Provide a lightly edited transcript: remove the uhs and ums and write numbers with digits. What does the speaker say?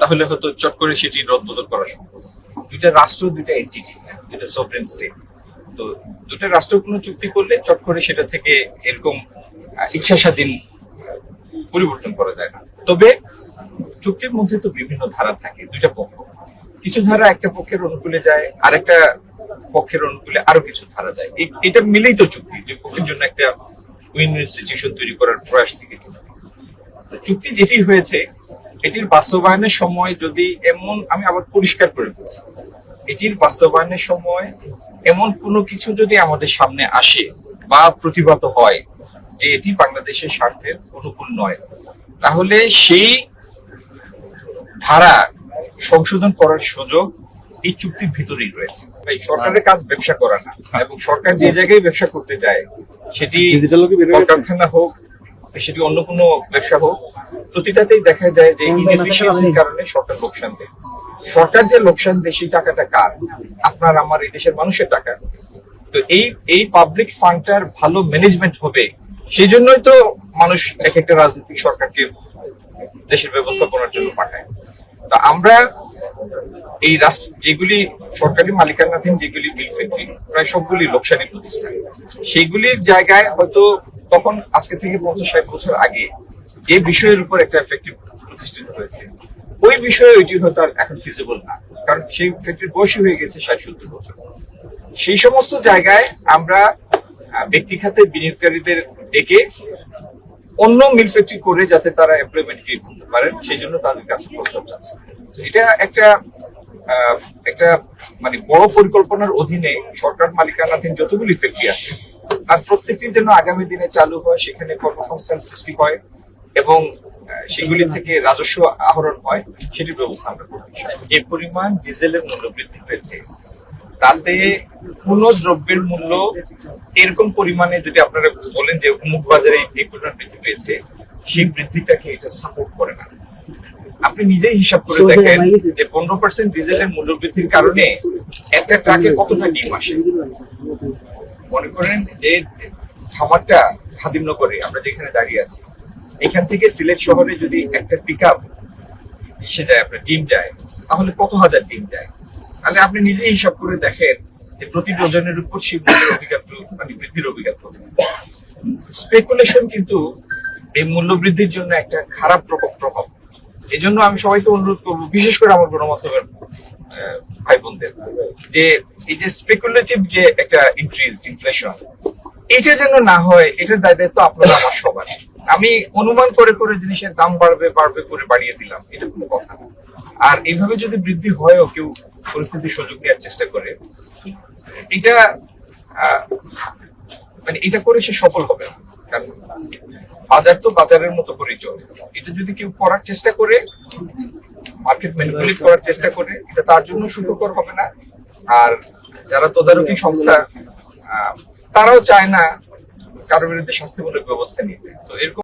তাহলে হয়তো চট করে সেটি রদবদল করা সম্ভব। দুইটা রাষ্ট্র, দুইটা এন্টিটি, দুইটা সভরেন স্টেট। তো দুইটা রাষ্ট্র কোনো চুক্তি করলে চট করে সেটা থেকে এরকম ইচ্ছা স্বাধীন পরিবর্তন করা যায় না। তবে চুক্তির মধ্যে তো বিভিন্ন ধারা থাকে, দুইটা পক্ষ, কিছু ধারা একটা পক্ষের অনুকূলে যায়, আরেকটা পক্ষের অনুকূলে আরো কিছু ধারা যায়। এটা মিলেই তো চুক্তি, দুই পক্ষের জন্য একটা উইন উইন সিচুয়েশন তৈরি করার প্রয়াস থেকে চুক্তি। তো চুক্তি যেটি হয়েছে এটির বাস্তবায়নের সময় যদি এমন, আমি আবার পরিষ্কার করে ফেলছি, এটির বাস্তবায়নের সময় এমন কোনো কিছু যদি আমাদের সামনে আসে বা প্রতিভাত হয় যে এটি বাংলাদেশের স্বার্থের অনুকূল নয়, তাহলে সেই ধারা সংশোধন করার সুযোগ এই চুক্তির ভিতরেই রয়েছে। ভাই, সরকারের কাজ ব্যবসা করা না, এবং সরকার যে জায়গায় ব্যবসা করতে যায়, সেটি কলকারখানা হোক, সেটি অন্য কোনো ব্যবসা হোক, প্রতিটাতেই দেখা যায় যে ইনএফিশিয়েন্সির কারণে সরকার লোকসান দেয়। সরকার যে লোকসান দেয় সেই টাকাটা কার? আপনার আমার এই দেশের মানুষের টাকা। তো এই পাবলিক ফান্ডটার ভালো ম্যানেজমেন্ট হবে, সেই জন্যই তো মানুষ এক একটা রাজনৈতিক সরকারকে দেশের ব্যবস্থাপনার জন্য পাঠায়। তা আমরা এই রাষ্ট্র যেগুলি সরকারি মালিকানাধীন যেগুলি মিল ফ্যাক্টরি, প্রায় সবগুলি লোকসানি প্রতিষ্ঠান, সেইগুলির জায়গায় হয়তো তখন আজকে থেকে 50-60 বছর আগে যে বিষয়ের উপর একটা ফ্যাক্টরি প্রতিষ্ঠিত হয়েছে, ওই বিষয়ে ওইটি হয়তো আর এখন ফিজিবল না, কারণ সেই ফ্যাক্টরির বয়স হয়ে গেছে 60-70 বছর। সেই সমস্ত জায়গায় আমরা ব্যক্তি খাতে বিনিয়োগকারীদের ডেকে অন্য মিল ফ্যাক্টরি করে যাতে তারা এমপ্লয়মেন্ট ক্রিয়েট করতে পারেন, সেই জন্য তাদের কাছে প্রস্তাব চাচ্ছে। এটা একটা মানে বড় পরিকল্পনার অধীনে সরকার মালিকানাধীন যতগুলি ফ্যাক্টরি আছে তার প্রত্যেকটি যেন আগামী দিনে চালু হয়, সেখানে কর্মসংস্থান সৃষ্টি হয় এবং সেগুলি থেকে রাজস্ব আহরণ হয়, সেটির ব্যবস্থা আমরা করতে চাই। যে পরিমাণ ডিজেলের মূল্য বৃদ্ধি হয়েছে, তাতে কোন দ্রব্যের মূল্য এরকম পরিমাণে যদি আপনারা বলেন যে অমুক বাজারে এই পরিমাণ বৃদ্ধি পেয়েছে, সেই বৃদ্ধিটাকে এটা সাপোর্ট করে না। আপনি নিজেই হিসাব করে দেখেন যে 15% ডিজেলের মূল্য বৃদ্ধির কারণে একটা ট্রাকে কতটা ডিম আসে। মনে করেন যে খামারটা খাদিমনগরে আমরা যেখানে দাঁড়িয়ে আছি, এখান থেকে সিলেট শহরে যদি একটা পিক আপ এসে যায়, আপনার ডিম যায়, তাহলে কত হাজার ডিম যায়। তাহলে আপনি নিজেই হিসাব করে দেখেন যে প্রতি ডজনের উপর সেই মূল্যের অভিজ্ঞতা, মানে বৃদ্ধির অভিজ্ঞতা। স্পেকুলেশন কিন্তু এই মূল্য বৃদ্ধির জন্য একটা খারাপ প্রভাব। এই জন্য আমি সবাইকে অনুরোধ করবো, বিশেষ করে আমার গণমাধ্যমের ভাই বোনদের, যে এই যে স্পেকুলেটিভ যে একটা ইনফ্লেশন, এটা যেন না হয়, এটার দায়িত্ব আপনারা আমার সবার। আমি অনুমান করে করে জিনিসের দাম বাড়বে করে বাড়িয়ে দিলাম, এটা কোনো কথা না। আর এইভাবে যদি বৃদ্ধি হয়ও কেউ পরিস্থিতির সুযোগ নেওয়ার চেষ্টা করে, এটা মানে এটা করে সে সফল হবে না। কারণ বাজার তো বাজারের মতো করেই চলে। এটা যদি কেউ করার চেষ্টা করে, মার্কেট ম্যানিপুলেট করার চেষ্টা করে, এটা তার জন্য সুখকর হবে না। আর যারা তদারকি সংস্থা, তারাও চায় না কারোর বিরুদ্ধে শাস্তিমূলক ব্যবস্থা নিতে। তো এরকম